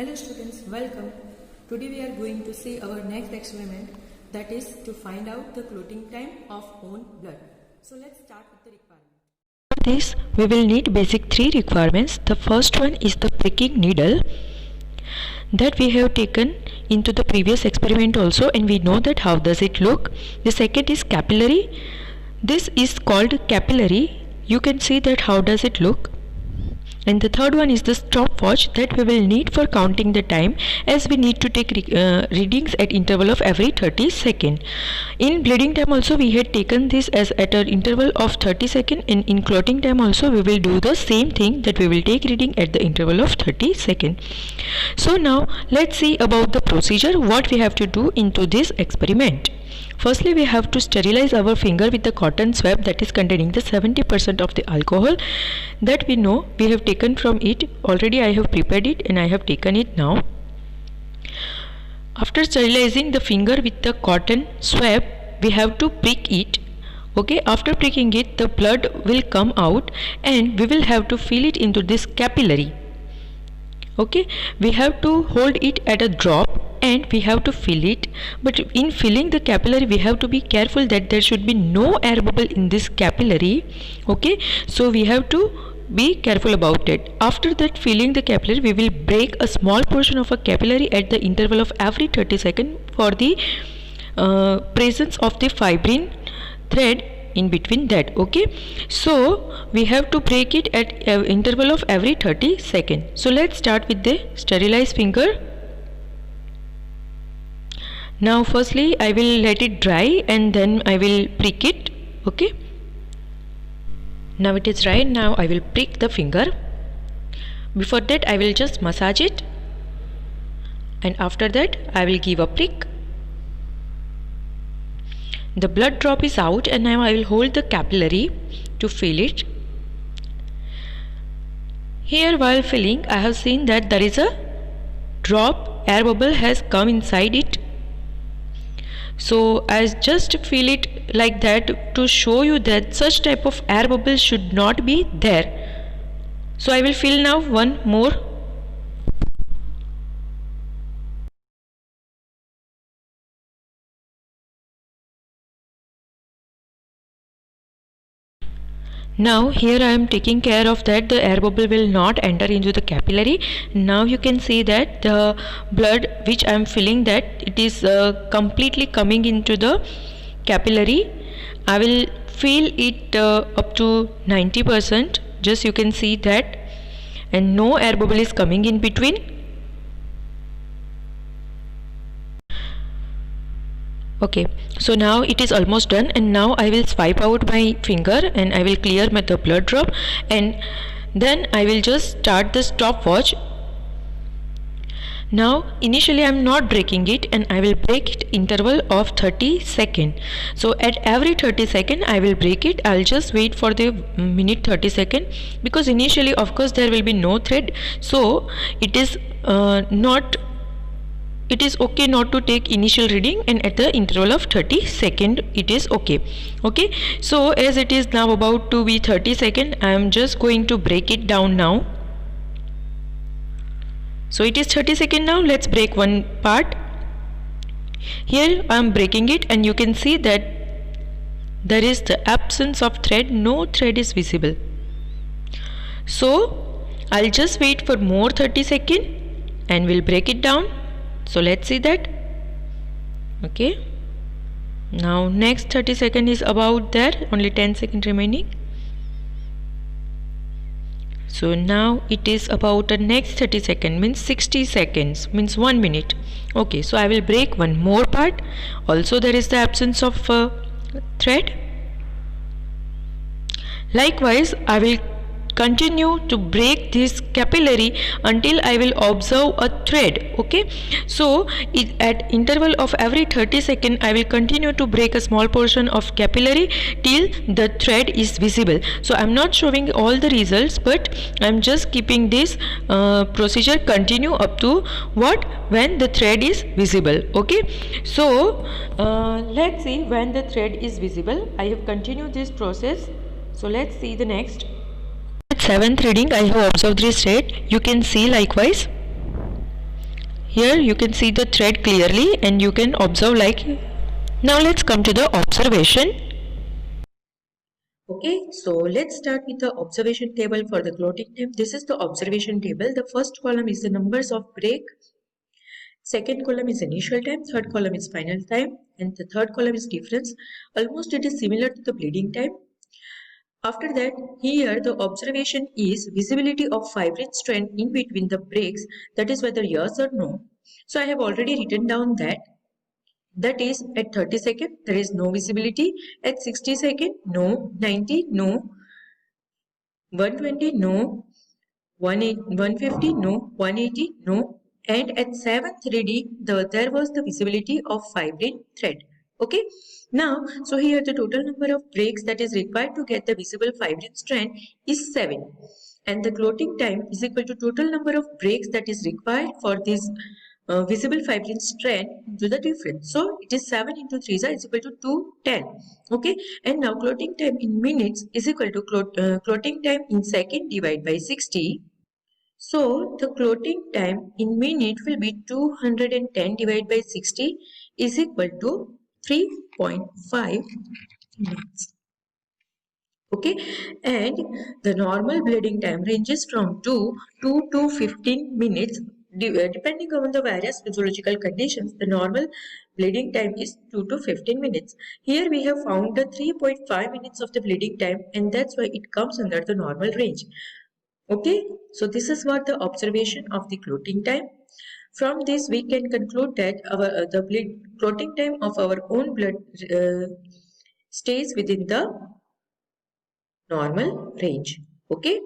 Hello students, welcome. Today we are going to see our next experiment, that is to find out the clotting time of own blood. So let's start with the requirement. For this we will need basic three requirements. The first one is the pricking needle that we have taken into the previous experiment also, and we know that how does it look. The second is capillary. This is called capillary. You can see that how does it look. And the third one is the stopwatch that we will need for counting the time, as we need to take readings at interval of every 30 seconds. In bleeding time also we had taken this as at an interval of 30 seconds, and in clotting time also we will do the same thing, that we will take reading at the interval of 30 seconds. So now let's see about the procedure, what we have to do into this experiment. Firstly, we have to sterilize our finger with the cotton swab that is containing the 70% of the alcohol that we know we have taken from it. Already I have prepared it and I have taken it now. After sterilizing the finger with the cotton swab, we have to prick it. Okay, after pricking it, the blood will come out and we will have to fill it into this capillary. Okay, we have to hold it at a drop and we have to fill it, but in filling the capillary we have to be careful that there should be no air bubble in this capillary. Okay, so we have to be careful about it. After that filling the capillary, we will break a small portion of a capillary at the interval of every 30 seconds for the presence of the fibrin thread in between that. Okay, so we have to break it at interval of every 30 seconds. So let's start with the sterilized finger. Now firstly I will let it dry and then I will prick it. Okay, now it is dry. Now I will prick the finger. Before that I will just massage it, and after that I will give a prick. The blood drop is out, and now I will hold the capillary to fill it. Here while filling I have seen that there is a drop, air bubble has come inside it. So I just feel it like that to show you that such type of air bubble should not be there. So I will fill now one more. Now here I am taking care of that the air bubble will not enter into the capillary. Now you can see that the blood which I am filling, that it is completely coming into the capillary. I will fill it up to 90%, just you can see that, and no air bubble is coming in between. Okay, so now it is almost done, and now I will swipe out my finger and I will clear the blood drop, and then I will just start the stopwatch. Now initially I am not breaking it, and I will break it interval of 30 seconds. So at every 30 seconds I will break it. I will just wait for the minute 30 seconds, because initially of course there will be no thread, so it is it is okay not to take initial reading, and at the interval of 30 seconds it is okay. Okay, so as it is now about to be 30 seconds, I am just going to break it down now. So it is 30 seconds now. Let's break one part. Here I am breaking it, and you can see that there is the absence of thread, no thread is visible. So I'll just wait for more 30 seconds and we'll break it down. So let's see that. Okay, now next 30 seconds is about there, only 10 seconds remaining. So now it is about the next 30 seconds, means 60 seconds, means 1 minute. Okay, so I will break one more part. Also there is the absence of thread. Likewise I will continue to break this capillary until I will observe a thread. Okay, so at interval of every 30 seconds I will continue to break a small portion of capillary till the thread is visible. So I am not showing all the results, but I am just keeping this procedure continue up to when the thread is visible. Okay, so let's see when the thread is visible. I have continued this process, so let's see the next. At 7th reading I have observed this thread. You can see likewise Here you can see the thread clearly and you can observe like. Now let's come to the observation. Okay, so let's start with the observation table for the clotting time. This is the observation table. The first column is the numbers of break. Second column is initial time, third column is final time, and the third column is difference. Almost it is similar to the bleeding time. After that, here the observation is visibility of fibrine strand in between the breaks, that is whether yes or no. So I have already written down that. That is at 30 seconds, there is no visibility. At 60 seconds, no. 90, no. 120, no. 150, no. 180, no. And at 7:30, there was the visibility of fibrine thread. Okay. Now, so here the total number of breaks that is required to get the visible fibrine strand is 7. And the clotting time is equal to total number of breaks that is required for this visible fibrine strand into the difference. So it is 7 into 3 is equal to 210. Okay. And now clotting time in minutes is equal to clotting time in second divided by 60. So the clotting time in minute will be 210 divided by 60 is equal to 3.5 minutes. Okay, and the normal bleeding time ranges from 2 to 15 minutes depending on the various physiological conditions. The normal bleeding time is 2 to 15 minutes. Here we have found the 3.5 minutes of the bleeding time, and that's why it comes under the normal range. Okay, so this is what the observation of the clotting time. From this we can conclude that the clotting time of our own blood stays within the normal range. Okay,